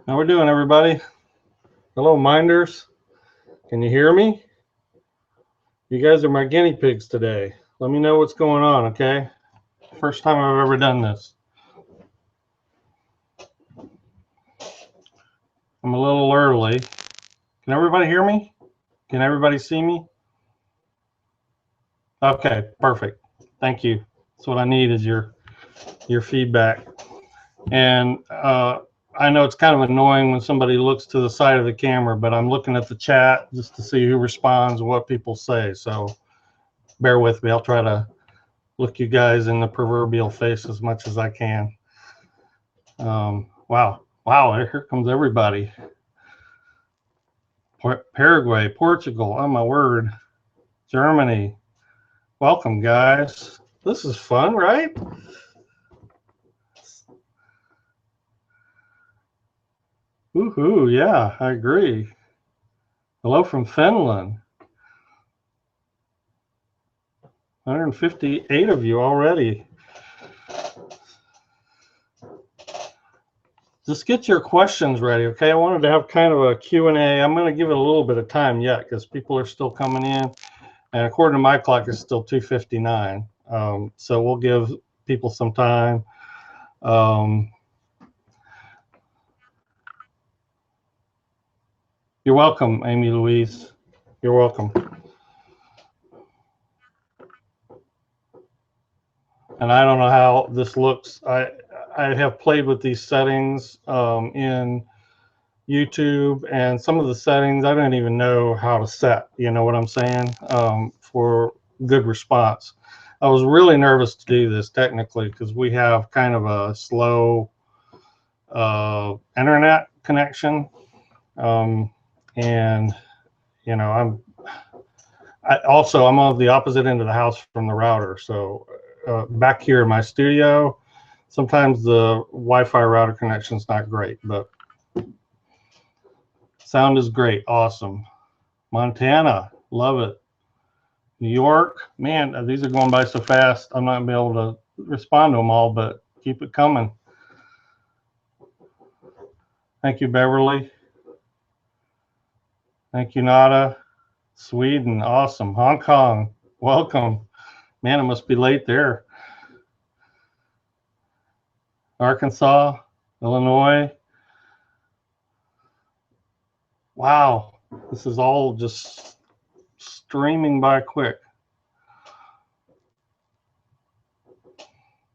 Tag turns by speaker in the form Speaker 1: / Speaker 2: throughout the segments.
Speaker 1: How we doing, everybody? Hello, minders. Can you hear me? You guys are my guinea pigs today. Let me know what's going on, okay? First time I've ever done this. I'm a little early. Can everybody hear me? Can everybody see me? Okay, perfect. Thank you. That's what I need is your feedback. And I know it's kind of annoying when somebody looks to the side of the camera, but I'm looking at the chat just to see who responds and what people say. So bear with me. I'll try to look you guys in the proverbial face as much as I can. Wow, here comes everybody. Paraguay, Portugal, oh my word, Germany. Welcome, guys. This is fun, right? Woohoo, yeah, I agree. Hello from Finland. 158 of you already. Just get your questions ready, okay? I wanted to have kind of a Q&A. I'm going to give it a little bit of time yet because people are still coming in. And according to my clock, it's still 2:59. So we'll give people some time. You're welcome, Amy Louise. You're welcome. And I don't know how this looks. I have played with these settings in YouTube, and some of the settings I don't even know how to set. You know what I'm saying? For good response. I was really nervous to do this technically because we have kind of a slow internet connection, and you know I'm on the opposite end of the house from the router. So back here in my studio, sometimes the Wi-Fi router connection is not great, but sound is great. Awesome. Montana, love it. New York, man, these are going by so fast. I'm not gonna be able to respond to them all, but keep it coming. Thank you, Beverly. Thank you, Nada. Sweden, awesome. Hong Kong, welcome. Man, it must be late there. Arkansas, Illinois. Wow, this is all just streaming by quick.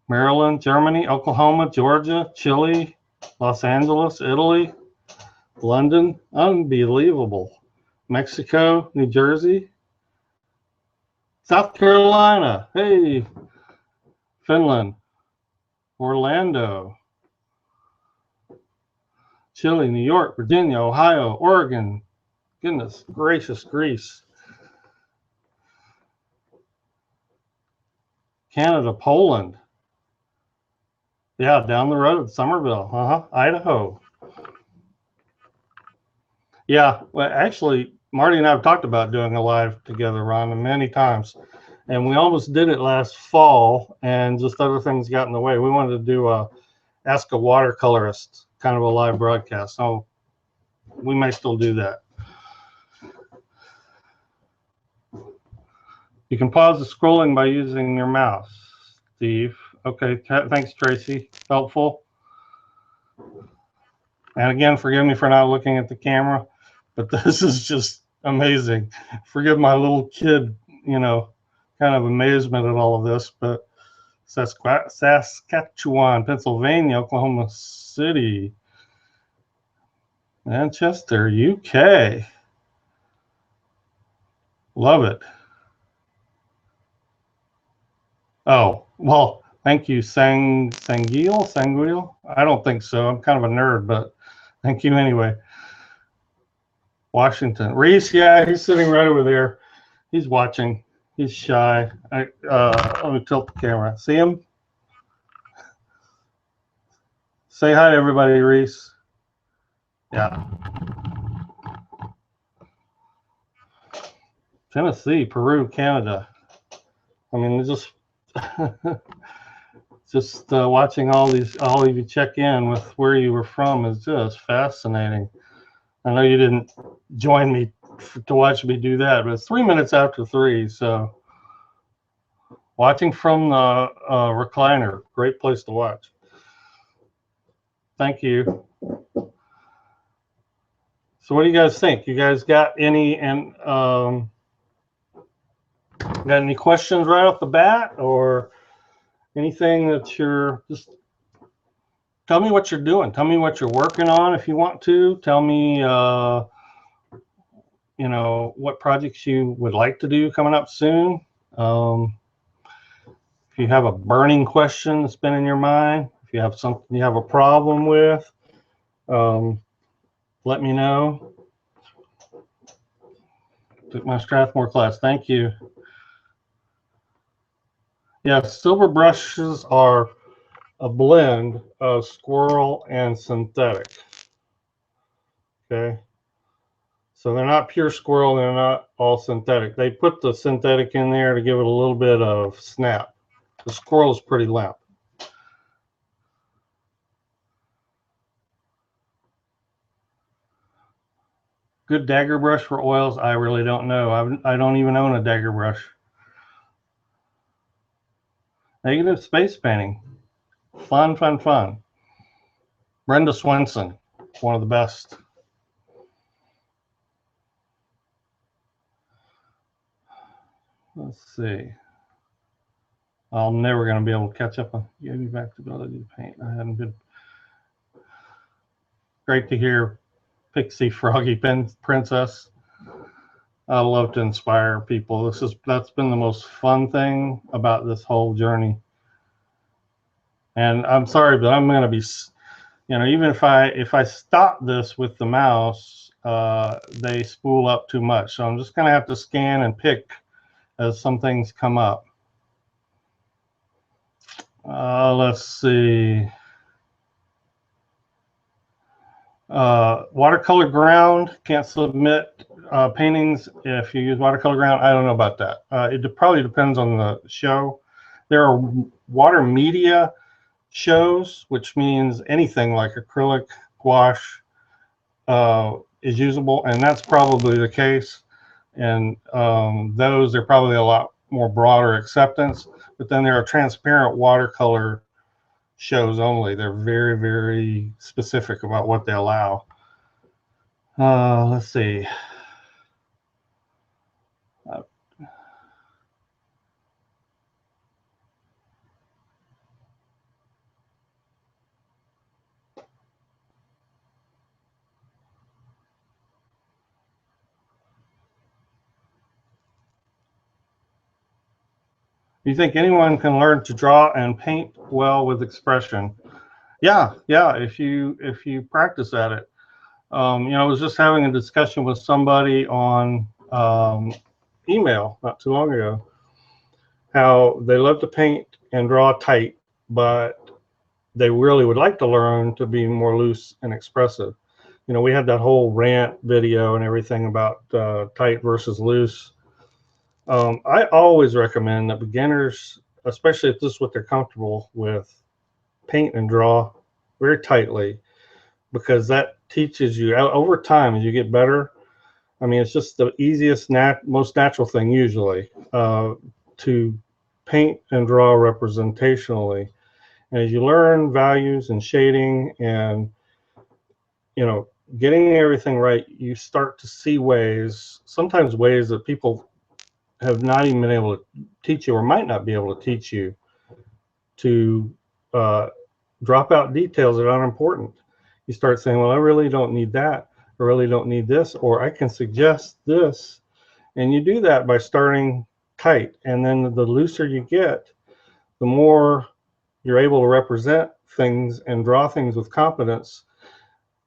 Speaker 1: Maryland, Germany, Oklahoma, Georgia, Chile, Los Angeles, Italy, London, unbelievable. Mexico, New Jersey, South Carolina, hey, Finland, Orlando, Chile, New York, Virginia, Ohio, Oregon, goodness gracious, Greece, Canada, Poland, yeah, down the road, Somerville, Idaho. Yeah, well, actually, Marty and I have talked about doing a live together, Ron, many times. And we almost did it last fall, and just other things got in the way. We wanted to do a Ask a Watercolorist kind of a live broadcast. So we may still do that. You can pause the scrolling by using your mouse, Steve. Okay, thanks, Tracy. Helpful. And again, forgive me for not looking at the camera, but this is just amazing. Forgive my little kid, you know, kind of amazement at all of this, but Saskatchewan, Pennsylvania, Oklahoma City, Manchester, UK. Love it. Oh, well, thank you, Sanguil. I don't think so. I'm kind of a nerd, but thank you anyway. Washington. Reese, yeah, he's sitting right over there. He's watching. He's shy. Let me tilt the camera. See him? Say hi to everybody, Reese. Yeah. Tennessee, Peru, Canada. I mean, it's just it's just watching all of you check in with where you were from is just fascinating. I know you didn't join me to watch me do that, but it's 3 minutes after 3, so watching from the recliner, great place to watch. Thank you. So what do you guys think? You guys got any got any questions right off the bat, or anything that you're just tell me what you're doing. Tell me what you're working on if you want to. Tell me you know, what projects you would like to do coming up soon. If you have a burning question that's been in your mind, if you have something you have a problem with, let me know. Took my Strathmore class. Thank you. Yeah, silver brushes are a blend of squirrel and synthetic. Okay. So they're not pure squirrel, they're not all synthetic. They put the synthetic in there to give it a little bit of snap. The squirrel is pretty limp. Good dagger brush for oils, I really don't know. I don't even own a dagger brush. Negative space painting. Fun, fun, fun. Brenda Swenson, one of the best. Let's see. I'm never going to be able to catch up on. Give me back the ability to paint. I hadn't been. Great to hear, Pixie Froggy Princess. I love to inspire people. That's been the most fun thing about this whole journey. And I'm sorry, but I'm going to be, you know, even if I stop this with the mouse, they spool up too much. So I'm just going to have to scan and pick as some things come up. Let's see. Watercolor ground, can't submit paintings if you use watercolor ground. I don't know about that. It probably depends on the show. There are water media shows, which means anything like acrylic, gouache is usable, and that's probably the case. And those are probably a lot more broader acceptance. But then there are transparent watercolor shows only. They're very, very specific about what they allow. Let's see. You think anyone can learn to draw and paint well with expression? Yeah, if you practice at it. You know, I was just having a discussion with somebody on email not too long ago, how they love to paint and draw tight, but they really would like to learn to be more loose and expressive. You know, we had that whole rant video and everything about tight versus loose. I always recommend that beginners, especially if this is what they're comfortable with, paint and draw very tightly, because that teaches you over time as you get better. I mean, it's just the easiest, most natural thing usually to paint and draw representationally. And as you learn values and shading and, you know, getting everything right, you start to see ways, sometimes ways that people have not even been able to teach you or might not be able to teach you, to drop out details that are unimportant. You start saying, well, I really don't need that. I really don't need this, or I can suggest this. And you do that by starting tight. And then the looser you get, the more you're able to represent things and draw things with confidence,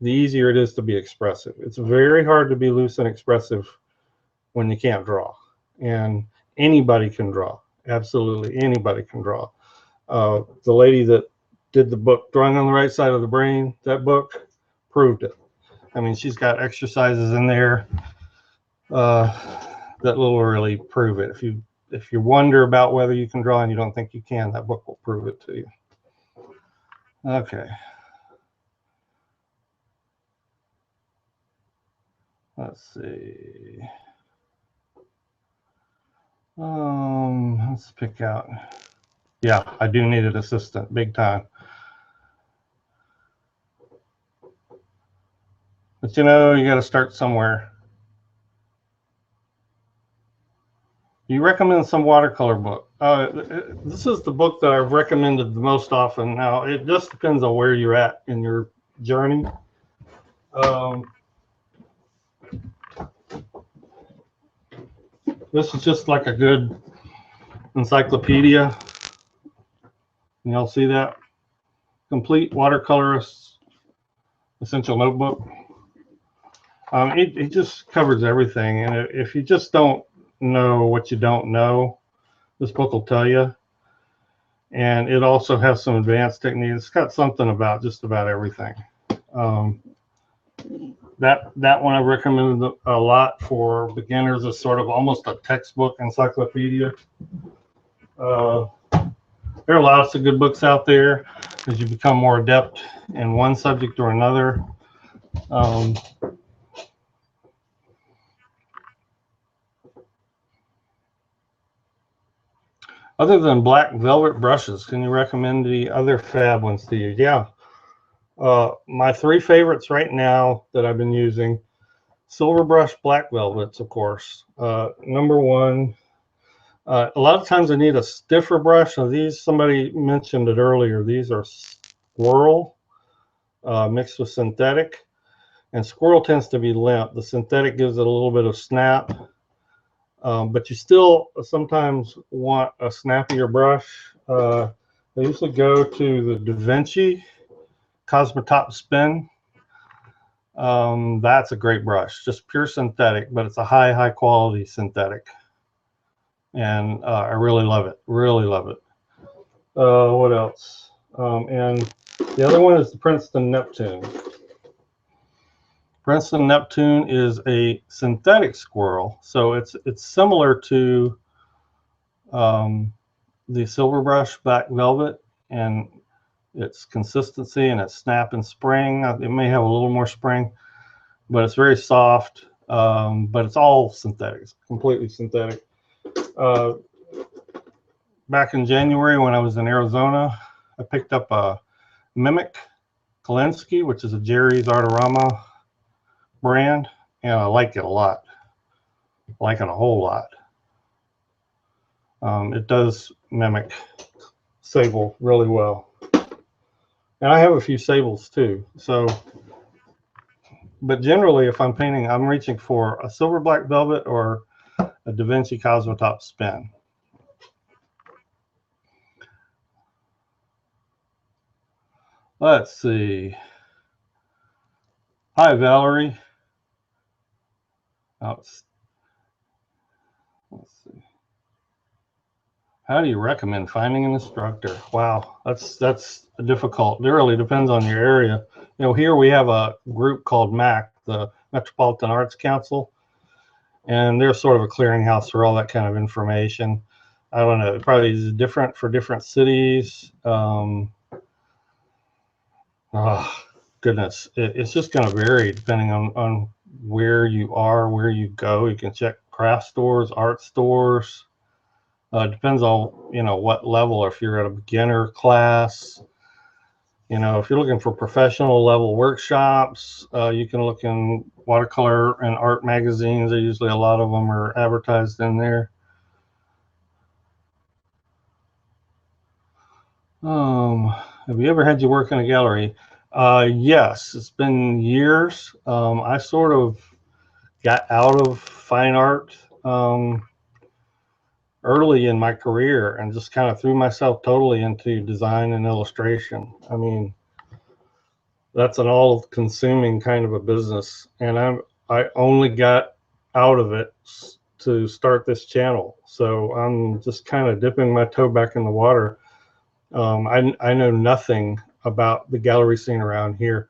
Speaker 1: the easier it is to be expressive. It's very hard to be loose and expressive when you can't draw. And anybody can draw. Absolutely anybody can draw. The lady that did the book Drawing on the Right Side of the Brain, that book proved it. I mean, she's got exercises in there that will really prove it. If you wonder about whether you can draw and you don't think you can, that book will prove it to you. Okay. Let's see. Let's pick out. Yeah, I do need an assistant, big time. But you know, you got to start somewhere. You recommend some watercolor book. This is the book that I've recommended the most often. Now, it just depends on where you're at in your journey. This is just like a good encyclopedia. Y'all see that? Complete Watercolorist Essential Notebook. It just covers everything. And if you just don't know what you don't know, this book will tell you. And it also has some advanced techniques. It's got something about just about everything. That one I recommended a lot for beginners. Is sort of almost a textbook encyclopedia. There are lots of good books out there as you become more adept in one subject or another. Other than black velvet brushes, can you recommend the other fab ones to you? Yeah. My three favorites right now that I've been using: silver brush black velvets, of course. Number one, a lot of times I need a stiffer brush. Now these, somebody mentioned it earlier, these are squirrel mixed with synthetic, and squirrel tends to be limp. The synthetic gives it a little bit of snap, but you still sometimes want a snappier brush. I usually go to the Da Vinci Cosmotop Spin. That's a great brush, just pure synthetic, but it's a high quality synthetic, and I really love it. Really love it. What else? And the other one is the Princeton Neptune. Princeton Neptune is a synthetic squirrel, so it's similar to the silver brush black velvet, and its consistency and its snap and spring. It may have a little more spring, but it's very soft. But it's all synthetic, it's completely synthetic. Back in January when I was in Arizona, I picked up a Mimic Kalinsky, which is a Jerry's Artorama brand, and I like it a lot. I like it a whole lot. It does mimic sable really well. And I have a few sables too. So, but generally, if I'm painting, I'm reaching for a silver black velvet or a Da Vinci Cosmotop Spin. Let's see. Hi, Valerie. Let's see. How do you recommend finding an instructor? Wow, that's difficult. It really depends on your area. You know, here we have a group called MAC, the Metropolitan Arts Council, and they're sort of a clearinghouse for all that kind of information. I don't know, it probably is different for different cities. Oh, goodness, it's just going to vary depending on where you are, where you go. You can check craft stores, art stores. Depends on, you know, what level. If you're at a beginner class, you know, if you're looking for professional level workshops, you can look in watercolor and art magazines. There usually a lot of them are advertised in there. Have you ever had your work in a gallery? Yes, it's been years. I sort of got out of fine art early in my career and just kind of threw myself totally into design and illustration. I mean, that's an all-consuming kind of a business, and I only got out of it to start this channel. So I'm just kind of dipping my toe back in the water. I know nothing about the gallery scene around here,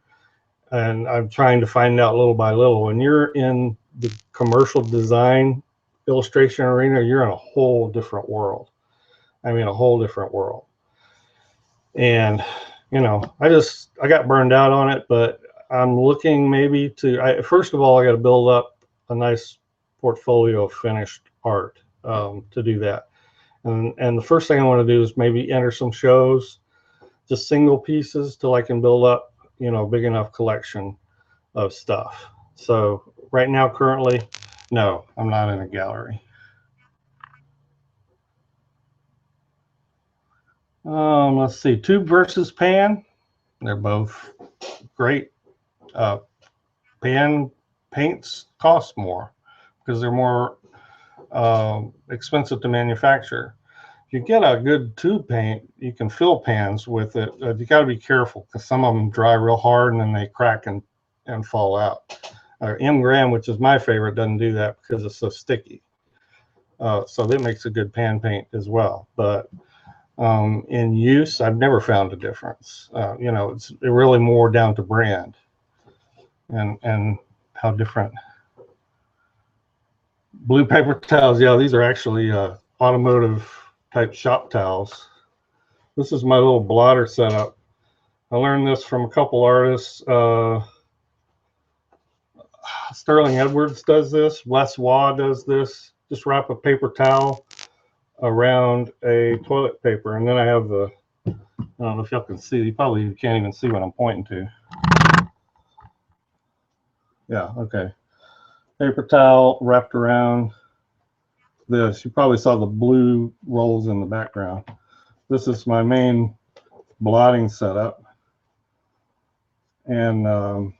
Speaker 1: and I'm trying to find out little by little. When you're in the commercial design illustration arena, you're in a whole different world. I mean, a whole different world. And you know, I got burned out on it, but I'm looking maybe to, first of all, I got to build up a nice portfolio of finished art to do that. And the first thing I want to do is maybe enter some shows, just single pieces, till I can build up, you know, a big enough collection of stuff. So right now, currently, no, I'm not in a gallery. Let's see, tube versus pan. They're both great. Pan paints cost more because they're more expensive to manufacture. If you get a good tube paint, you can fill pans with it. You got to be careful because some of them dry real hard and then they crack and fall out. M. Graham, which is my favorite, doesn't do that because it's so sticky. So that makes a good pan paint as well. But in use, I've never found a difference. You know, it's really more down to brand and how different. Blue paper towels, yeah, these are actually automotive type shop towels. This is my little blotter setup. I learned this from a couple artists. Sterling Edwards does this. Wes Waugh does this. Just wrap a paper towel around a toilet paper, and then I have the, I don't know if y'all can see, you probably can't even see what I'm pointing to. Yeah, okay. Paper towel wrapped around this. You probably saw the blue rolls in the background. This is my main blotting setup. And I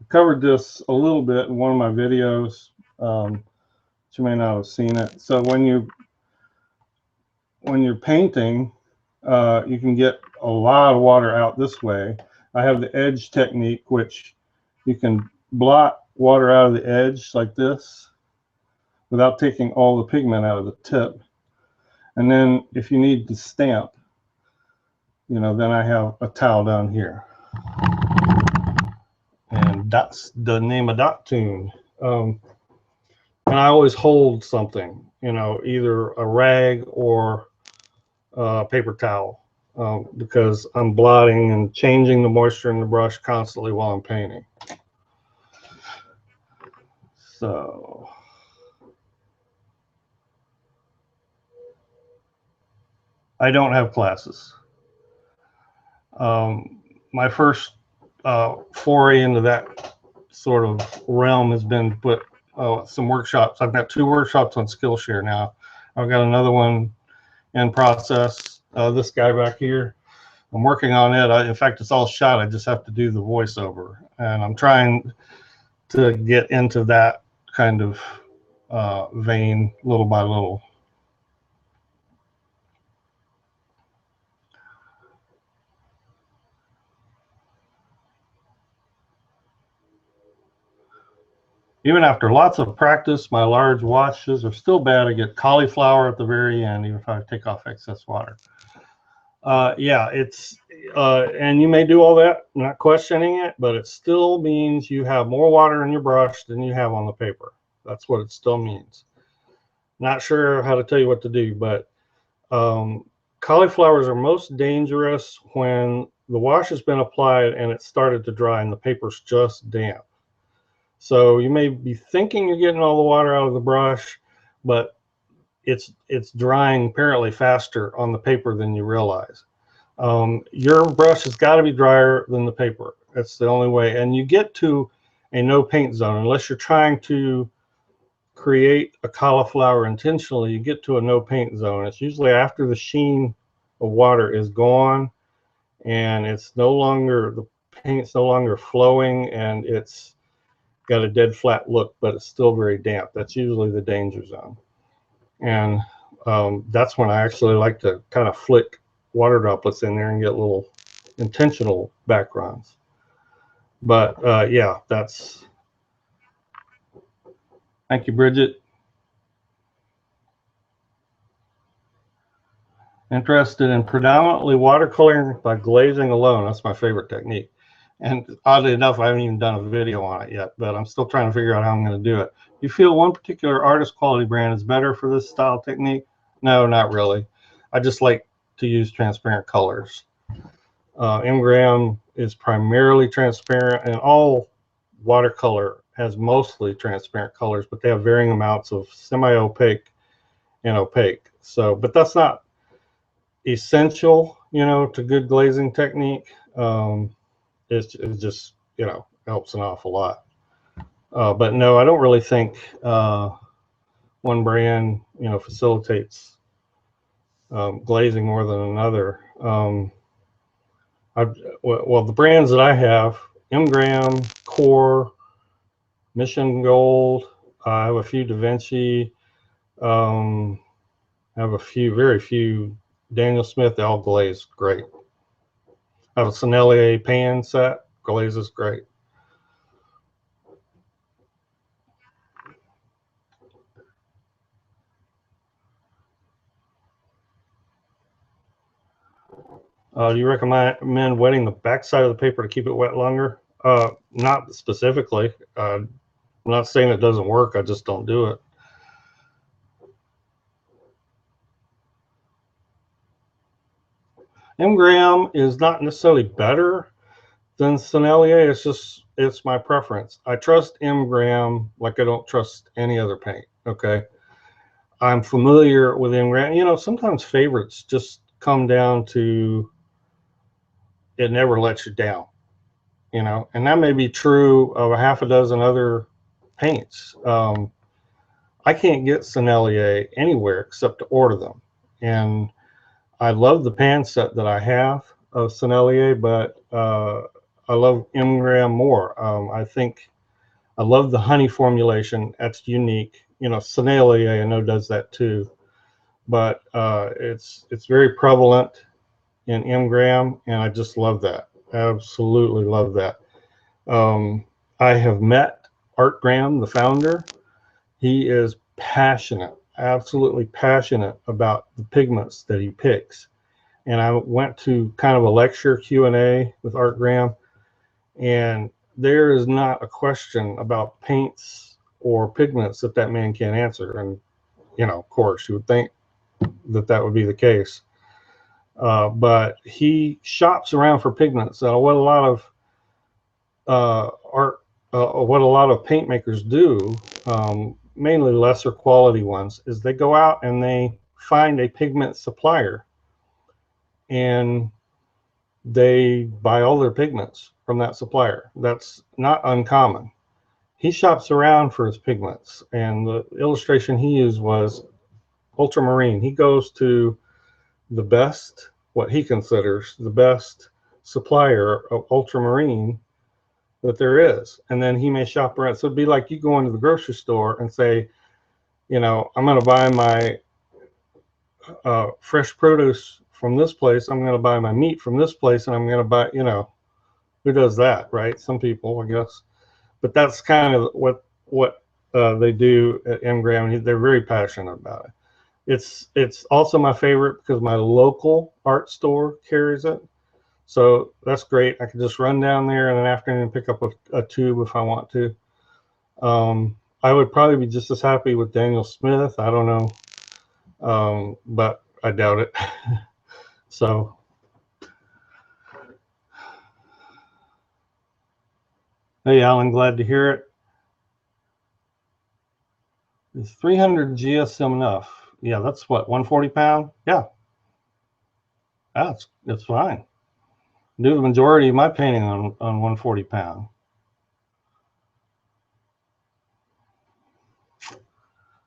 Speaker 1: covered this a little bit in one of my videos. You may not have seen it. So when you're painting, you can get a lot of water out this way. I have the edge technique, which you can blot water out of the edge like this without taking all the pigment out of the tip. And then if you need to stamp, you know, then I have a towel down here. And that's the name of that tune. And I always hold something, you know, either a rag or a paper towel, because I'm blotting and changing the moisture in the brush constantly while I'm painting. So I don't have classes. My first foray into that sort of realm has been to put some workshops. I've got 2 workshops on Skillshare now. I've got another one in process. This guy back here, I'm working on it. In fact, it's all shot. I just have to do the voiceover, and I'm trying to get into that kind of vein little by little. Even after lots of practice, my large washes are still bad. I get cauliflower at the very end, even if I take off excess water. Yeah, it's, and you may do all that, not questioning it, but it still means you have more water in your brush than you have on the paper. That's what it still means. Not sure how to tell you what to do, but cauliflowers are most dangerous when the wash has been applied and it started to dry and the paper's just damp. So you may be thinking you're getting all the water out of the brush, but it's drying apparently faster on the paper than you realize. Your brush has got to be drier than the paper. That's the only way. And you get to a no paint zone unless you're trying to create a cauliflower intentionally. You get to a no paint zone. It's usually after the sheen of water is gone and it's no longer, the paint's no longer flowing and it's got a dead flat look, but it's still very damp. That's usually the danger zone. And that's when I actually like to kind of flick water droplets in there and get little intentional backgrounds. But yeah, that's, thank you, Bridget. Interested in predominantly watercoloring by glazing alone. That's my favorite technique. And oddly enough, I haven't even done a video on it yet, but I'm still trying to figure out how I'm going to do it. You feel one particular artist quality brand is better for this style technique? No, not really. I just like to use transparent colors. Ingram is primarily transparent, and all watercolor has mostly transparent colors, but they have varying amounts of semi-opaque and opaque. So, but that's not essential, you know, to good glazing technique. It's just, you know, helps an awful lot. But no, I don't really think one brand, you know, facilitates glazing more than another. Well, the brands that I have, Ingram, Core, Mission Gold, I have a few Da Vinci, I have a few, very few Daniel Smith. They all glaze great. I have a Sennelier pan set, glazes great. Do you recommend wetting the backside of the paper to keep it wet longer? Not specifically. I'm not saying it doesn't work. I just don't do it. Ingram is not necessarily better than Sennelier. It's my preference. I trust Ingram like I don't trust any other paint. Okay. I'm familiar with Ingram. You know, sometimes favorites just come down to it never lets you down, you know, and that may be true of a half a dozen other paints. I can't get Sennelier anywhere except to order them. And I love the pan set that I have of Sennelier, but I love Ingram more. I think I love the honey formulation. That's unique. You know, Sennelier I know does that too, but it's very prevalent in Ingram, and I just love that. Absolutely love that. I have met Art Graham, the founder. He is passionate, absolutely passionate about the pigments that he picks. And I went to kind of a lecture Q&A with Art Graham, and there is not a question about paints or pigments that that man can't answer. And, you know, of course, you would think that that would be the case. But he shops around for pigments. What a lot of paint makers do, mainly lesser quality ones, is they go out and they find a pigment supplier and they buy all their pigments from that supplier. That's not uncommon. He shops around for his pigments, and the illustration he used was ultramarine. He goes to the best, what he considers the best supplier of ultramarine that there is, and then he may shop around. So it'd be like you go into the grocery store and say, you know, I'm going to buy my fresh produce from this place, I'm going to buy my meat from this place, and I'm going to buy, you know, who does that, right? Some people, I guess. But that's kind of what they do at Ingram. They're very passionate about it. It's also my favorite because my local art store carries it. So that's great. I can just run down there in an afternoon and pick up a tube if I want to. I would probably be just as happy with Daniel Smith. I don't know, but I doubt it. So, hey, Alan, glad to hear it. Is 300 GSM enough? Yeah, that's what, 140 pound? Yeah, that's fine. I do the majority of my painting on 140 pound.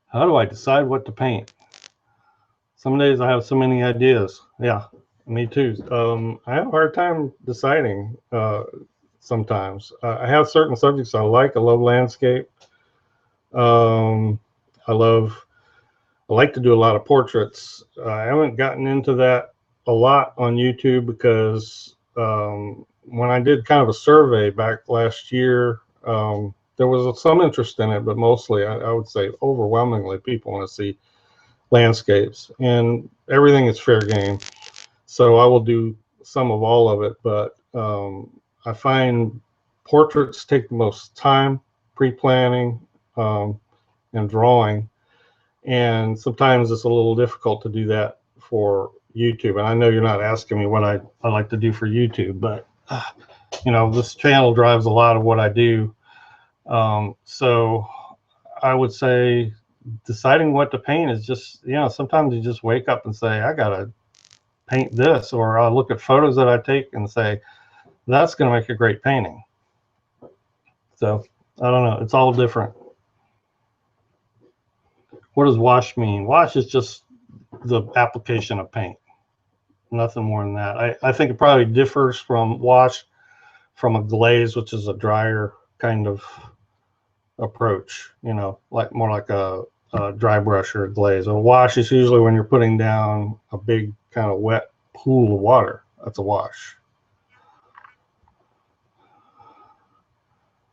Speaker 1: How do I decide what to paint? Some days I have so many ideas. Yeah, me too. I have a hard time deciding sometimes. I have certain subjects I like. I love landscape. I like to do a lot of portraits. I haven't gotten into that a lot on YouTube because when I did kind of a survey back last year, there was some interest in it, but mostly I would say overwhelmingly people want to see landscapes, and everything is fair game. So I will do some of all of it, but I find portraits take the most time, pre-planning and drawing. And sometimes it's a little difficult to do that for, YouTube. And I know you're not asking me what I like to do for YouTube, but you know, this channel drives a lot of what I do. So I would say deciding what to paint is just, you know, sometimes you just wake up and say, I gotta paint this, or I'll look at photos that I take and say, that's gonna make a great painting. So I don't know, it's all different. What does wash mean? Wash is just the application of paint, nothing more than that. I think it probably differs from wash from a glaze, which is a drier kind of approach, you know, like more like a dry brush or a glaze. A wash is usually when you're putting down a big kind of wet pool of water. That's a wash.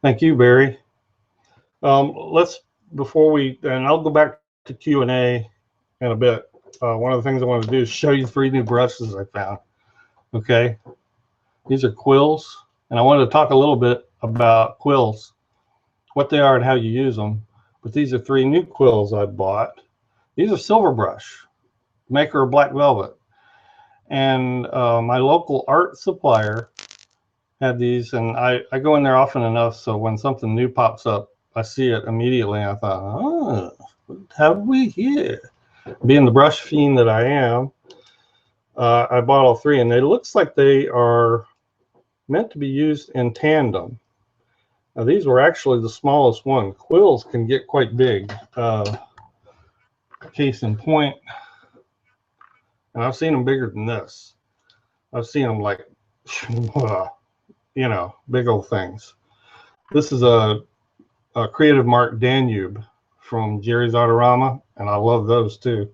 Speaker 1: Thank you, Barry. Before we, and I'll go back to Q&A in a bit. One of the things I want to do is show you 3 new brushes I found. Okay, these are quills, and I wanted to talk a little bit about quills, what they are and how you use them. But these are 3 new quills I bought. These are Silver Brush, maker of Black Velvet, and my local art supplier had these, and I go in there often enough, so when something new pops up, I see it immediately. And I thought, oh, what have we here? Being the brush fiend that I am, I bought all 3, and it looks like they are meant to be used in tandem. Now, these were actually the smallest one. Quills can get quite big. Case in point, and I've seen them bigger than this. I've seen them like, you know, big old things. This is a Creative Mark Danube from Jerry's Artorama, and I love those too.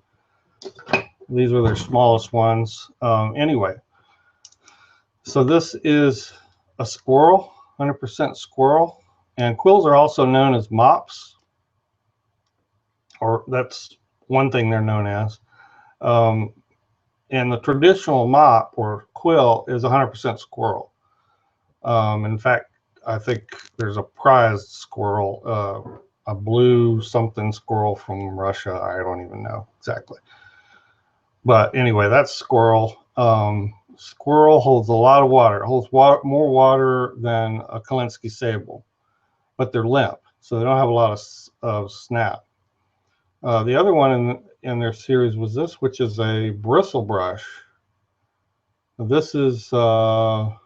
Speaker 1: These are their smallest ones. Anyway, so this is a squirrel, 100% squirrel, and quills are also known as mops, or that's one thing they're known as. And the traditional mop or quill is 100% squirrel. In fact, I think there's a prized squirrel, a blue something squirrel from Russia. I don't even know exactly. But anyway, that's squirrel. Squirrel holds a lot of water. It holds more water than a Kolinsky sable, but they're limp, so they don't have a lot of snap. The other one in their series was this, which is a bristle brush. This is like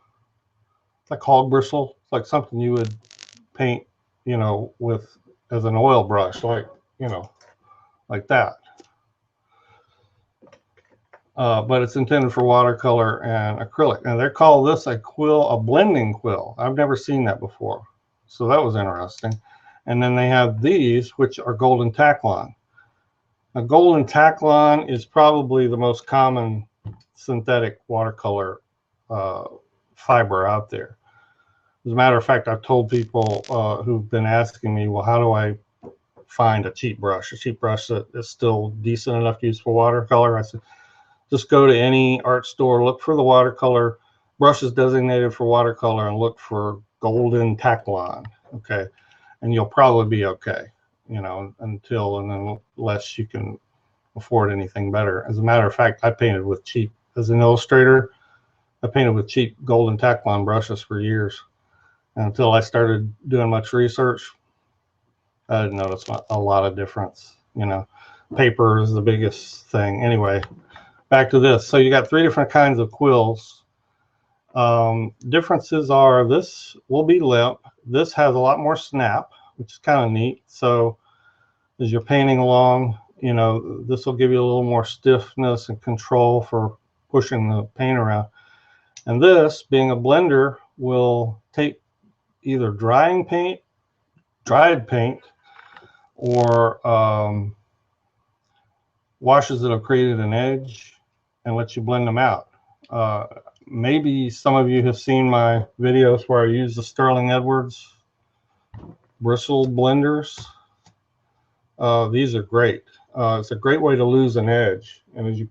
Speaker 1: hog bristle. It's like something you would paint, you know, with as an oil brush, like, you know, like that. But it's intended for watercolor and acrylic. And they call this a quill, a blending quill. I've never seen that before, so that was interesting. And then they have these, which are golden taklon. A golden taklon is probably the most common synthetic watercolor fiber out there. As a matter of fact, I've told people who've been asking me, well, how do I find a cheap brush that is still decent enough to use for watercolor? I said, just go to any art store, look for the watercolor brushes designated for watercolor, and look for golden taklon, okay? And you'll probably be okay, you know, unless you can afford anything better. As a matter of fact, I painted with cheap, as an illustrator, I painted with cheap golden taklon brushes for years. And until I started doing much research, I didn't notice a lot of difference, you know. Paper is the biggest thing. Anyway, back to this. So you got 3 different kinds of quills. Differences are, this will be limp. This has a lot more snap, which is kind of neat. So as you're painting along, you know, this will give you a little more stiffness and control for pushing the paint around. And this, being a blender, will take either dried paint, or washes that have created an edge and lets you blend them out. Maybe some of you have seen my videos where I use the Sterling Edwards bristle blenders. These are great. It's a great way to lose an edge. And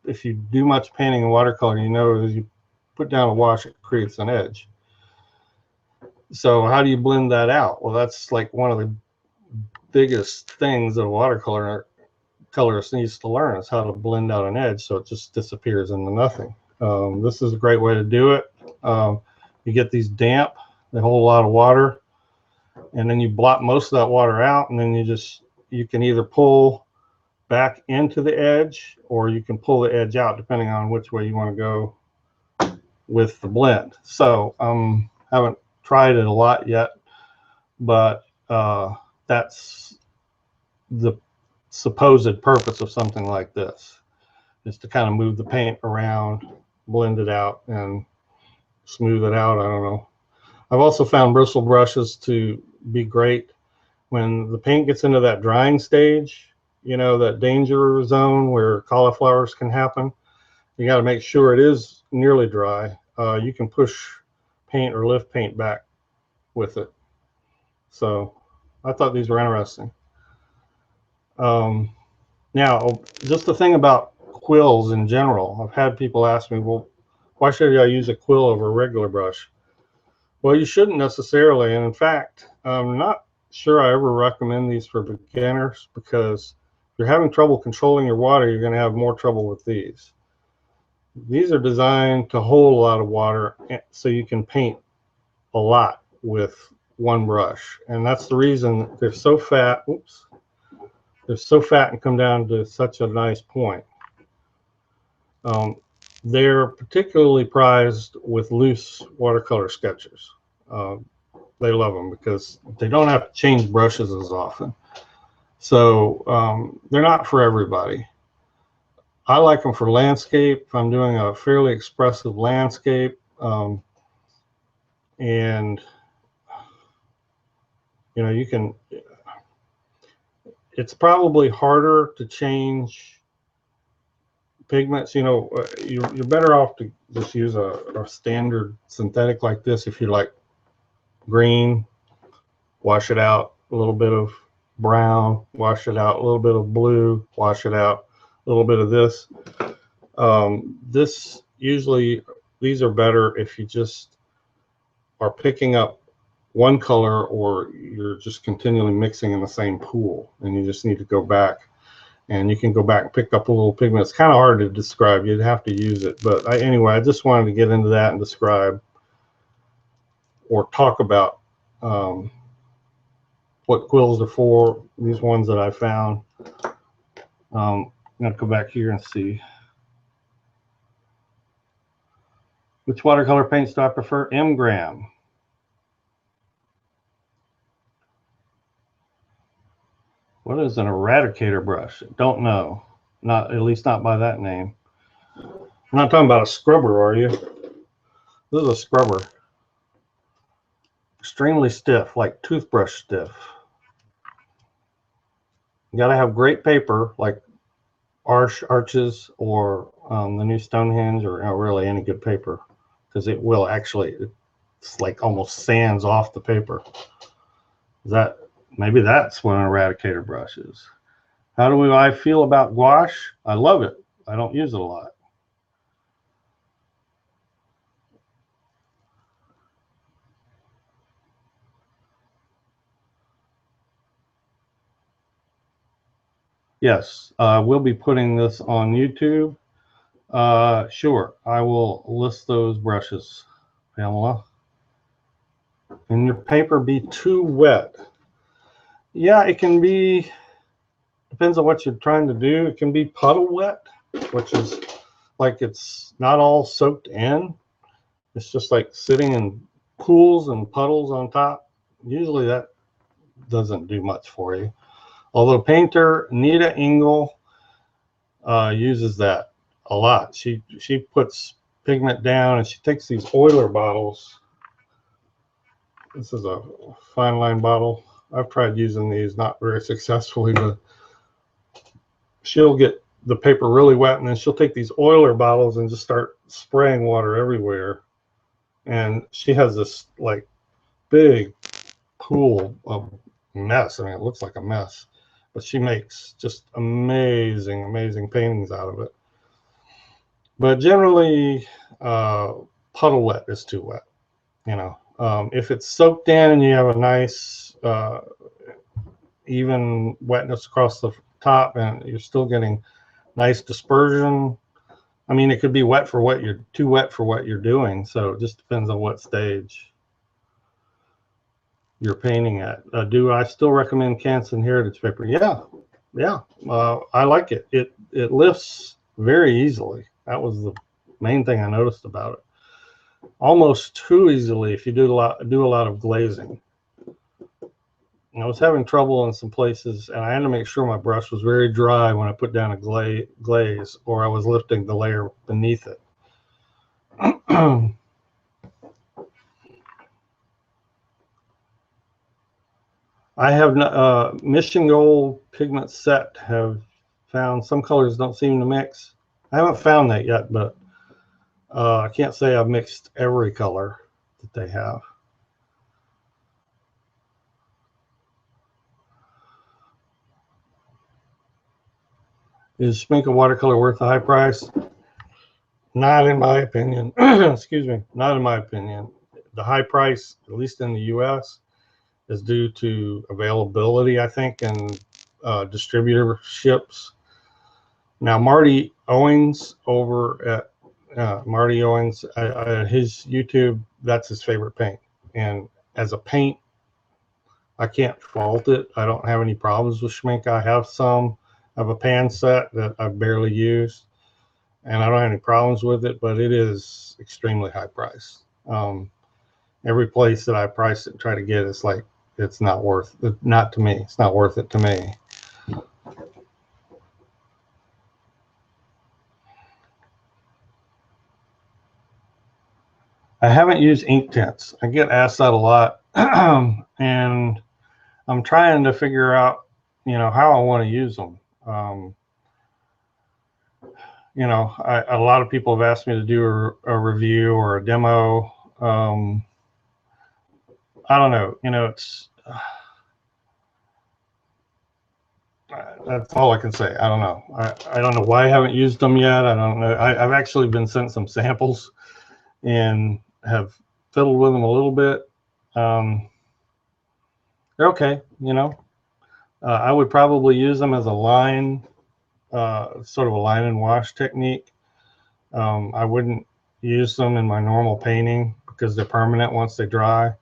Speaker 1: if you do much painting in watercolor, you know as you put down a wash, it creates an edge. So how do you blend that out? Well, that's like one of the biggest things that a watercolor colorist needs to learn is how to blend out an edge so it just disappears into nothing. This is a great way to do it. You get these damp, they hold a lot of water, and then you blot most of that water out, and then you can either pull back into the edge or you can pull the edge out depending on which way you want to go with the blend. So haven't tried it a lot yet, but that's the supposed purpose of something like this, is to kind of move the paint around, blend it out, and smooth it out. I don't know. I've also found bristle brushes to be great when the paint gets into that drying stage, you know, that danger zone where cauliflowers can happen. You got to make sure it is nearly dry. You can push paint or lift paint back with it. So I thought these were interesting. Now, just the thing about quills in general, I've had people ask me, well, why should I use a quill over a regular brush? Well, you shouldn't necessarily. And in fact, I'm not sure I ever recommend these for beginners, because if you're having trouble controlling your water, you're going to have more trouble with these. These are designed to hold a lot of water so you can paint a lot with one brush. And that's the reason they're so fat. Oops. They're so fat and come down to such a nice point. They're particularly prized with loose watercolor sketchers. They love them because they don't have to change brushes as often. So they're not for everybody. I like them for landscape. If I'm doing a fairly expressive landscape, and you know, you can, it's probably harder to change pigments. You know, you're better off to just use a standard synthetic like this. If you like green, wash it out, a little bit of brown, wash it out, a little bit of blue, wash it out, a little bit of this. These are better if you just are picking up one color, or you're just continually mixing in the same pool and you just need to go back, and you can go back and pick up a little pigment. It's kind of hard to describe. You'd have to use it. But anyway, I just wanted to get into that and describe or talk about what quills are for, these ones that I found. I'm going to go back here and see. Which watercolor paints do I prefer? M-Gram. What is an Eradicator brush? Don't know. Not, at least not by that name. I'm not talking about a scrubber, are you? This is a scrubber. Extremely stiff, like toothbrush stiff. You got to have great paper, like Arches or the new Stonehenge, or really any good paper, because it will actually, it's like almost sands off the paper. Maybe that's what an Eradicator brush is. How do I feel about gouache? I love it. I don't use it a lot. Yes, we'll be putting this on YouTube. Sure, I will list those brushes, Pamela. And your paper be too wet? Yeah, it can be, depends on what you're trying to do. It can be puddle wet, which is like it's not all soaked in. It's just like sitting in pools and puddles on top. Usually that doesn't do much for you. Although painter Nita Engel uses that a lot. She puts pigment down and she takes these oiler bottles. This is a fine line bottle. I've tried using these, not very successfully, but she'll get the paper really wet, and then she'll take these oiler bottles and just start spraying water everywhere. And she has this like big pool of mess. I mean, it looks like a mess, but she makes just amazing, amazing paintings out of it. But generally, puddle wet is too wet. You know, if it's soaked in and you have a nice even wetness across the top, and you're still getting nice dispersion. I mean, it could be wet for what you're too wet for what you're doing. So it just depends on what stage you're painting at. Do I still recommend Canson heritage paper? Yeah. I like it. It lifts very easily. That was the main thing I noticed about it. Almost too easily if you do a lot of glazing. And I was having trouble in some places, and I had to make sure my brush was very dry when I put down a glaze, or I was lifting the layer beneath it. I have Mission Gold pigment set. Have found some colors don't seem to mix. I haven't found that yet, but I can't say I've mixed every color that they have. Is Schmincke watercolor worth the high price? Not in my opinion. Excuse me. Not in my opinion. The high price, at least in the U.S., is due to availability, I think, and distributorships. Now, Marty Owens over at Marty Owens, his YouTube, that's his favorite paint. And as a paint, I can't fault it. I don't have any problems with Schmincke. I have some of a pan set that I barely use, and I don't have any problems with it, but it is extremely high price. Every place that I price it and try to get, it's like, it's not worth it. Not to me. It's not worth it to me. I haven't used ink tints. I get asked that a lot, and I'm trying to figure out, how I want to use them. A lot of people have asked me to do a review or a demo. I don't know. It's that's all I can say. I don't know. I don't know why I haven't used them yet. I don't know. I've actually been sent some samples and have fiddled with them a little bit. They're okay. I would probably use them as a line, sort of a line and wash technique. I wouldn't use them in my normal painting because they're permanent once they dry,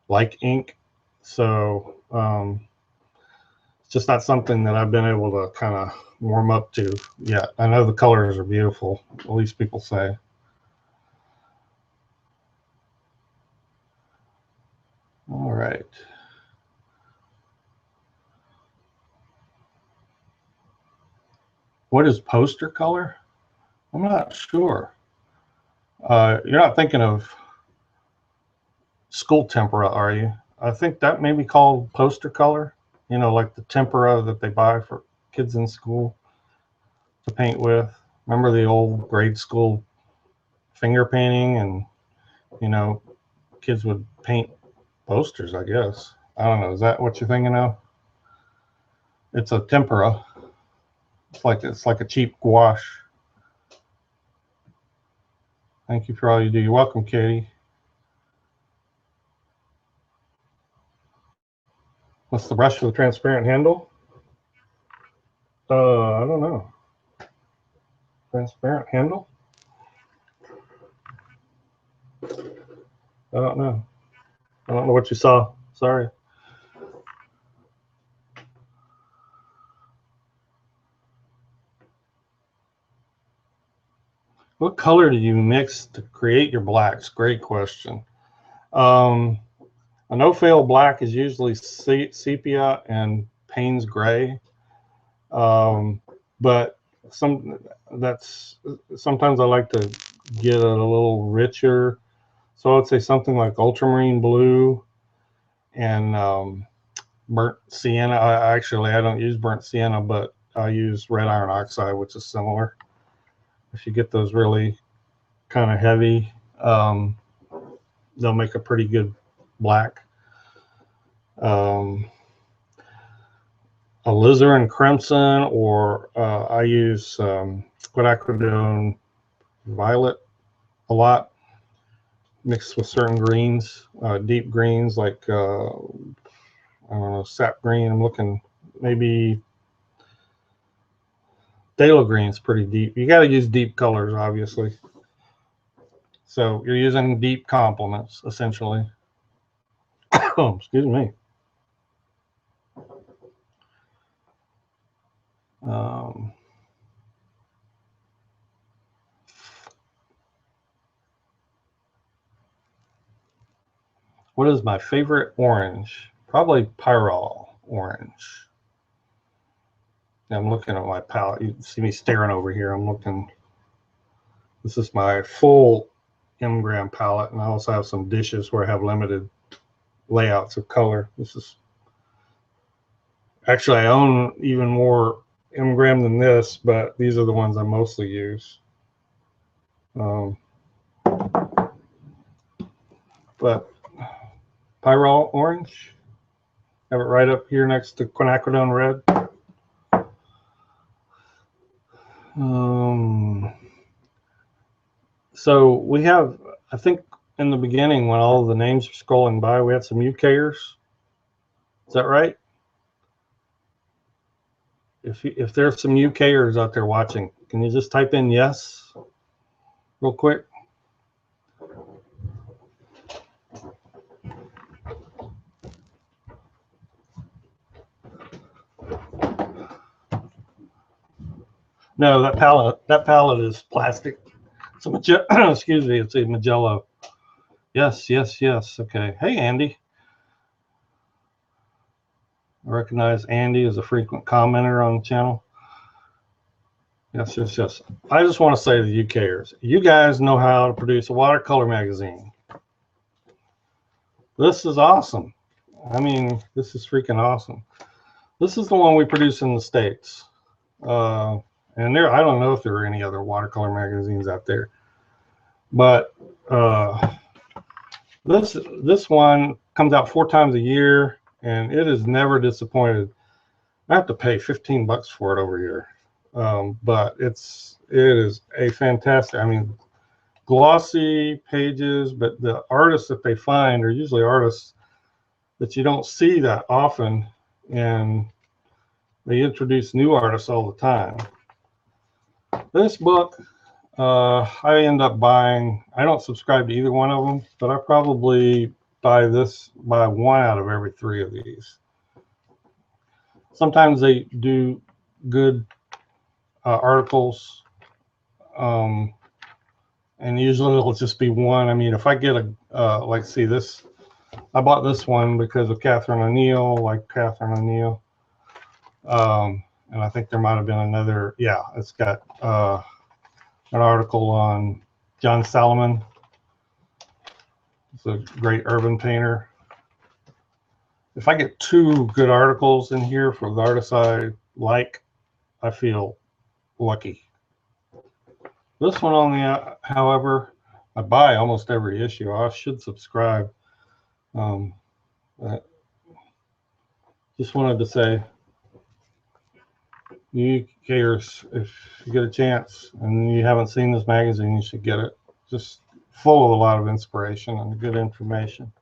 Speaker 1: like ink. So it's just not something that I've been able to kind of warm up to yet. I know the colors are beautiful, at least people say. All right. What is poster color? I'm not sure. You're not thinking of school tempera, are you? I think that may be called poster color. Like the tempera that they buy for kids in school to paint with. Remember the old grade school finger painting, and kids would paint posters, I guess. I don't know. Is that what you're thinking of? It's a tempera. It's like a cheap gouache. Thank you for all you do. You're welcome, Katie. What's the brush with the transparent handle? I don't know. Transparent handle? I don't know. I don't know what you saw. Sorry. What color do you mix to create your blacks? Great question. A no-fail black is usually sepia and Payne's gray, but sometimes I like to get it a little richer. So I would say something like ultramarine blue and burnt sienna. Actually, I don't use burnt sienna, but I use red iron oxide, which is similar. If you get those really kind of heavy, they'll make a pretty good black. Alizarin crimson, or I use quinacridone violet a lot, mixed with certain greens, deep greens like I don't know, sap green. I'm looking maybe phthalo green's pretty deep. You got to use deep colors, obviously. So you're using deep complements, essentially. Oh, excuse me. What is my favorite orange? Probably Pyrrole orange. I'm looking at my palette. You can see me staring over here. I'm looking. This is my full M-gram palette, and I also have some dishes where I have limited layouts of color. This is actually, I own even more M-gram than this, but these are the ones I mostly use. But Pyrrole orange, have it right up here next to quinacridone red. So we have, I think in the beginning when all of the names were scrolling by, we had some UKers. Is that right? If there's some UKers out there watching, can you just type in yes real quick? No, that palette is plastic. It's a excuse me, it's a Magello. Yes, yes, yes. Okay. Hey, Andy. I recognize Andy as a frequent commenter on the channel. Yes, yes, yes. I just want to say to the UKers, you guys know how to produce a watercolor magazine. This is awesome. I mean, this is freaking awesome. This is the one we produce in the States. And I don't know if there are any other watercolor magazines out there. But this one comes out 4 times a year, and it is never disappointed. I have to pay $15 for it over here, but it is a fantastic. I mean, glossy pages, but the artists that they find are usually artists that you don't see that often, and they introduce new artists all the time. This book, I end up buying. I don't subscribe to either one of them, but I probably buy one out of every 3 of these. Sometimes they do good articles, and usually it'll just be one. I mean, if I get like, see this, I bought this one because of Catherine O'Neill, like Catherine O'Neill. And I think there might have been another, yeah, it's got an article on John Salomon. He's a great urban painter. If I get 2 good articles in here for the artists I like, I feel lucky. This one on the, however, I buy almost every issue. I should subscribe. Just wanted to say, you cares, if you get a chance and you haven't seen this magazine, you should get it. Just full of a lot of inspiration and good information.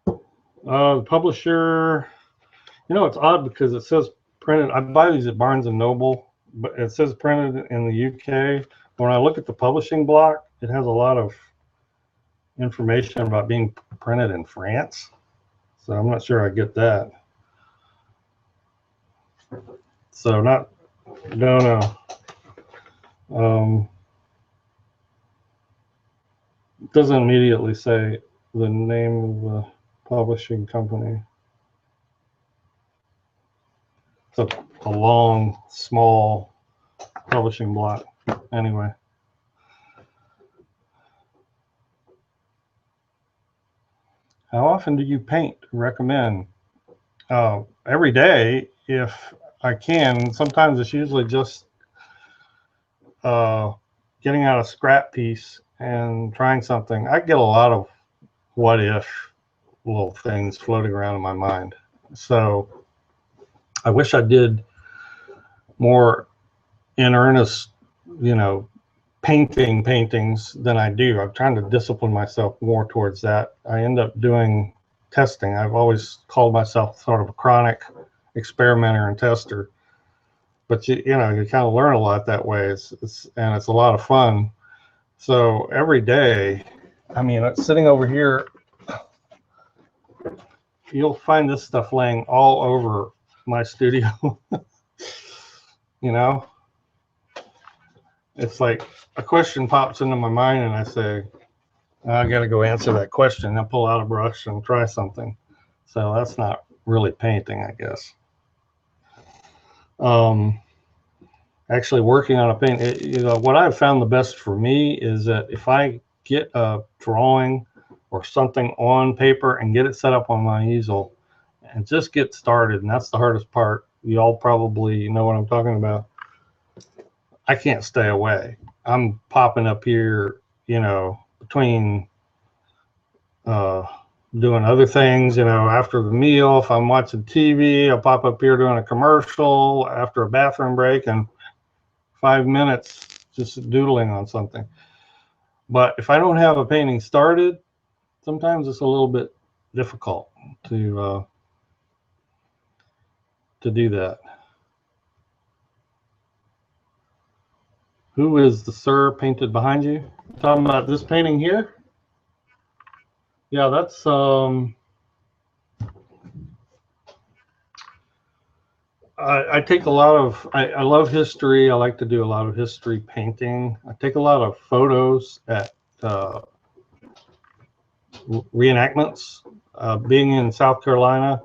Speaker 1: The publisher, you know, it's odd because it says printed. I buy these at Barnes & Noble, but it says printed in the UK. When I look at the publishing block, it has a lot of information about being printed in France. So I'm not sure I get that. So don't know. It doesn't immediately say the name of the publishing company. It's a long, small publishing block. Anyway. How often do you paint? Recommend? Every day, if I can. Sometimes it's usually just getting out a scrap piece and trying something. I get a lot of what if little things floating around in my mind. So I wish I did more in earnest, you know, paintings than I do. I'm trying to discipline myself more towards that. I end up doing testing. I've always called myself sort of a chronic experimenter and tester. but you know, you kind of learn a lot that way. And it's a lot of fun. So every day, I mean, sitting over here, you'll find this stuff laying all over my studio. You know, it's like a question pops into my mind and I say, I got to go answer that question. I pull out a brush and try something. So that's not really painting, I guess. Actually working on a paint, you know, what I've found the best for me is that if I get a drawing or something on paper and get it set up on my easel and just get started, and that's the hardest part. You all probably know what I'm talking about. I can't stay away. I'm popping up here, you know, between doing other things, you know, after the meal. If I'm watching TV, I'll pop up here doing a commercial after a bathroom break, and 5 minutes just doodling on something. But if I don't have a painting started, sometimes it's a little bit difficult to do that. Who is the sir painted behind you? Talking about this painting here? Yeah, that's I take a lot of, I love history. I like to do a lot of history painting. I take a lot of photos at reenactments. Being in South Carolina,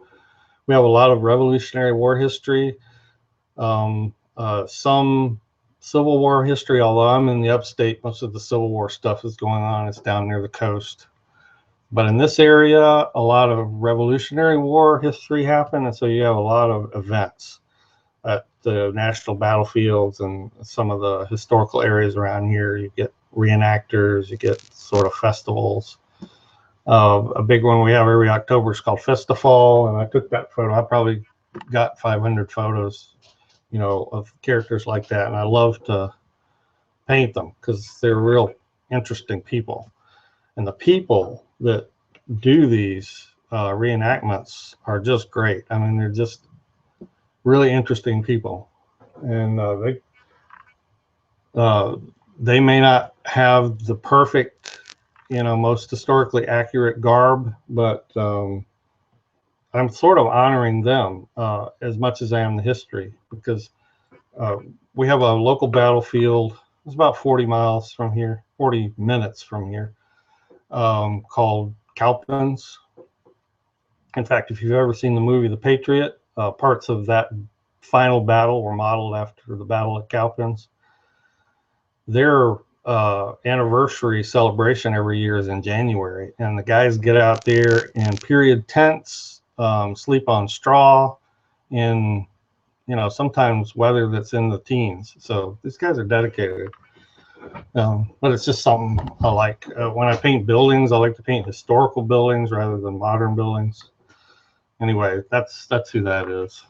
Speaker 1: we have a lot of Revolutionary War history, some Civil War history, although I'm in the upstate, most of the Civil War stuff is going on. It's down near the coast. But in this area, a lot of Revolutionary War history happened, and so you have a lot of events at the national battlefields and some of the historical areas around here. You get reenactors, you get sort of festivals. A big one we have every October is called Festifall, and I took that photo. I probably got 500 photos, you know, of characters like that, and I love to paint them because they're real interesting people. And the people that do these reenactments are just great. I mean, they're just really interesting people, and they may not have the perfect, you know, most historically accurate garb, but I'm sort of honoring them as much as I am the history, because we have a local battlefield. It's about 40 miles from here, 40 minutes from here, called Cowpens. In fact, if you've ever seen the movie The Patriot, parts of that final battle were modeled after the battle at Cowpens. Their anniversary celebration every year is in January, and the guys get out there in period tents, sleep on straw, in, you know, sometimes weather that's in the teens. So these guys are dedicated. But it's just something I like. When I paint buildings, I like to paint historical buildings rather than modern buildings. Anyway, that's who that is.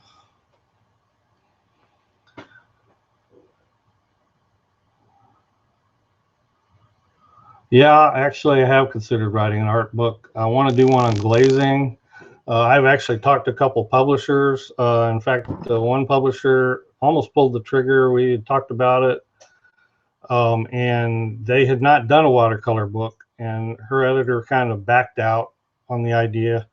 Speaker 1: Yeah, actually, I have considered writing an art book. I want to do one on glazing. I've actually talked to a couple publishers. In fact, one publisher almost pulled the trigger. We had talked about it, and they had not done a watercolor book, and her editor kind of backed out on the idea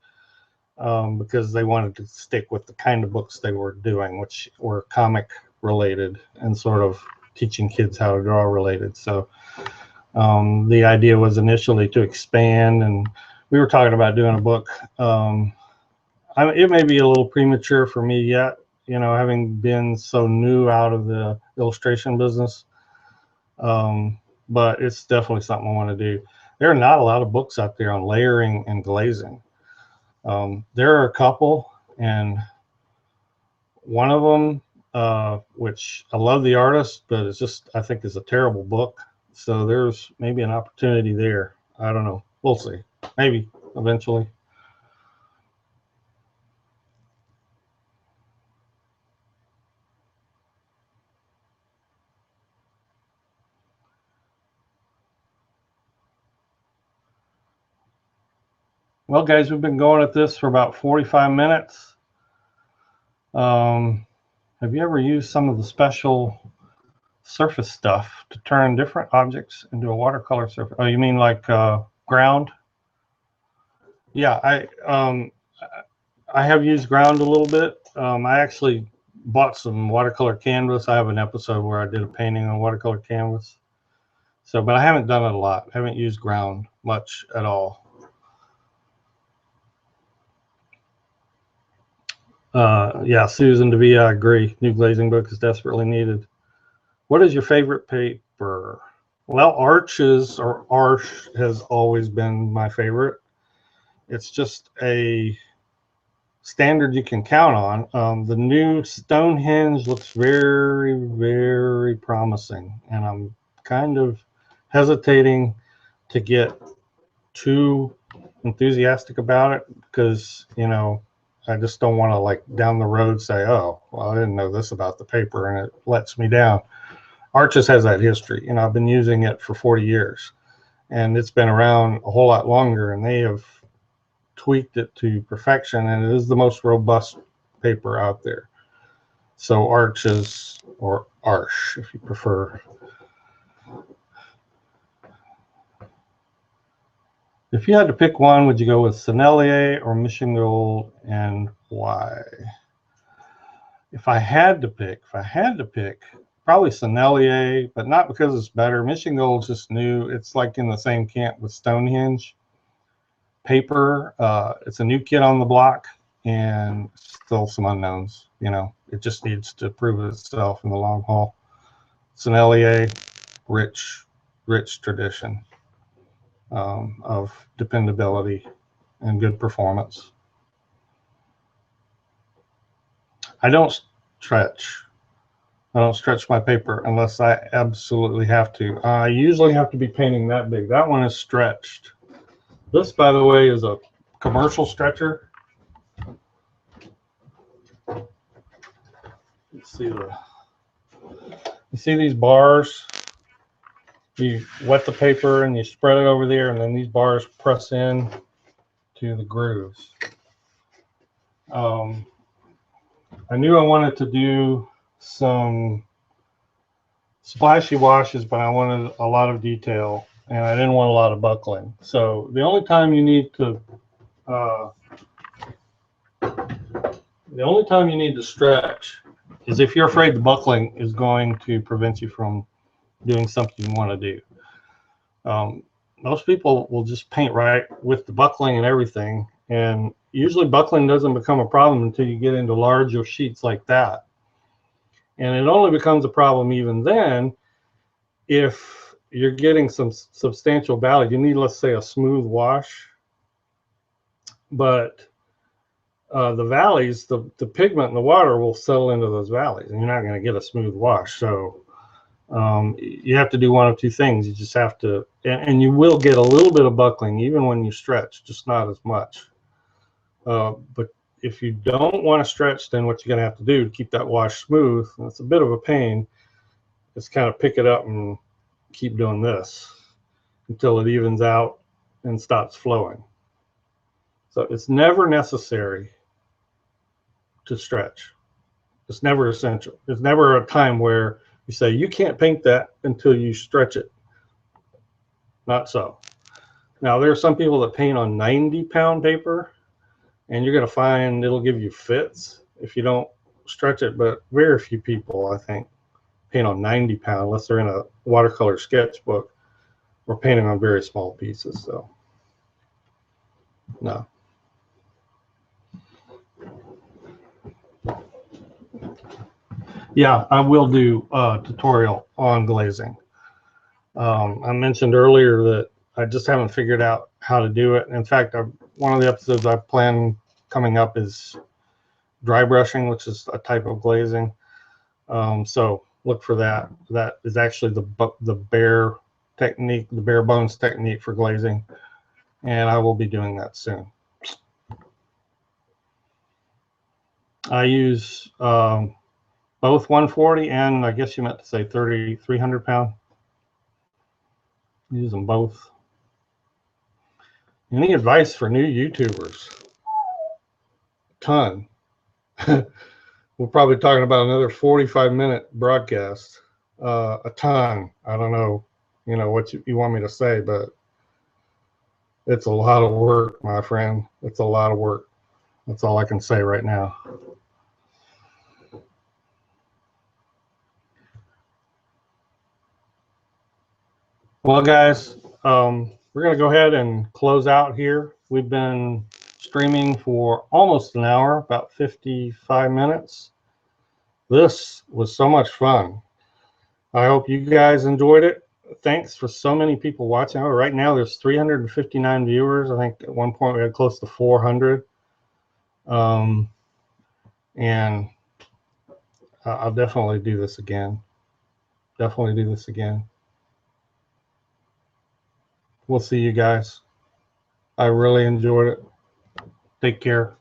Speaker 1: because they wanted to stick with the kind of books they were doing, which were comic related and sort of teaching kids how to draw related. So the idea was initially to expand, and we were talking about doing a book. It may be a little premature for me yet, you know, having been so new out of the illustration business. But it's definitely something I want to do. There are not a lot of books out there on layering and glazing. There are a couple, and one of them, which I love the artist, but it's just, I think, is a terrible book. So there's maybe an opportunity there. I don't know. We'll see. Maybe eventually. Well, guys, we've been going at this for about 45 minutes. Have you ever used some of the special surface stuff to turn different objects into a watercolor surface? Oh, you mean like ground? Yeah, I have used ground a little bit. I actually bought some watercolor canvas. I have an episode where I did a painting on watercolor canvas. So, but I haven't done it a lot. I haven't used ground much at all. Yeah, Susan DeVia, I agree. New glazing book is desperately needed. What is your favorite paper? Well, Arches or Arch has always been my favorite. It's just a standard you can count on. The new Stonehenge looks very, very promising, and I'm kind of hesitating to get too enthusiastic about it because, you know, I just don't want to, like, down the road say, oh, well, I didn't know this about the paper, and it lets me down. Arches has that history. You know, I've been using it for 40 years, and it's been around a whole lot longer, and they have tweaked it to perfection, and it is the most robust paper out there. So Arches, or Arch if you prefer. If you had to pick one, would you go with Sennelier or Mission Gold, and why? If I had to pick, probably Sennelier, but not because it's better. Mission Gold's just new. It's like in the same camp with Stonehenge paper. It's a new kid on the block, and still some unknowns. You know, it just needs to prove itself in the long haul. Sennelier, rich tradition of dependability and good performance. I don't stretch my paper unless I absolutely have to. I usually have to be painting that big. That one is stretched. This, by the way, is a commercial stretcher. You see these bars? You wet the paper and you spread it over there, and then these bars press in to the grooves. I knew I wanted to do some splashy washes, but I wanted a lot of detail, and I didn't want a lot of buckling. So the only time you need to stretch is if you're afraid the buckling is going to prevent you from doing something you want to do. Most people will just paint right with the buckling and everything, and usually buckling doesn't become a problem until you get into larger sheets like that. And it only becomes a problem even then if you're getting some substantial valley. You need, let's say, a smooth wash, but the valleys, the pigment in the water will settle into those valleys, and you're not going to get a smooth wash. So you have to do one of two things. You just have to, and you will get a little bit of buckling even when you stretch, just not as much. But if you don't want to stretch, then what you're going to have to do to keep that wash smooth, and it's a bit of a pain, is kind of pick it up and keep doing this until it evens out and stops flowing. So it's never necessary to stretch. It's never essential. There's never a time where you say you can't paint that until you stretch it. Not so. Now, there are some people that paint on 90-pound paper, and you're going to find it'll give you fits if you don't stretch it, but very few people, I think, paint on 90-pound unless they're in a watercolor sketchbook or painting on very small pieces. So, no. Yeah, I will do a tutorial on glazing. I mentioned earlier that I just haven't figured out how to do it. In fact, one of the episodes I plan coming up is dry brushing, which is a type of glazing. So look for that. That is actually the bare technique, the bare bones technique for glazing, and I will be doing that soon. I use both 140 and, I guess you meant to say 300 pound. Use them both. Any advice for new YouTubers? Ton. we're probably talking about another 45-minute broadcast. A ton. I don't know, what you want me to say, but it's a lot of work, my friend. It's a lot of work. That's all I can say right now. Well, guys, we're going to go ahead and close out here. We've been streaming for almost an hour, about 55 minutes. This was so much fun. I hope you guys enjoyed it. Thanks for so many people watching. Right now, there's 359 viewers. I think at one point we had close to 400. And I'll definitely do this again. Definitely do this again. We'll see you guys. I really enjoyed it. Take care.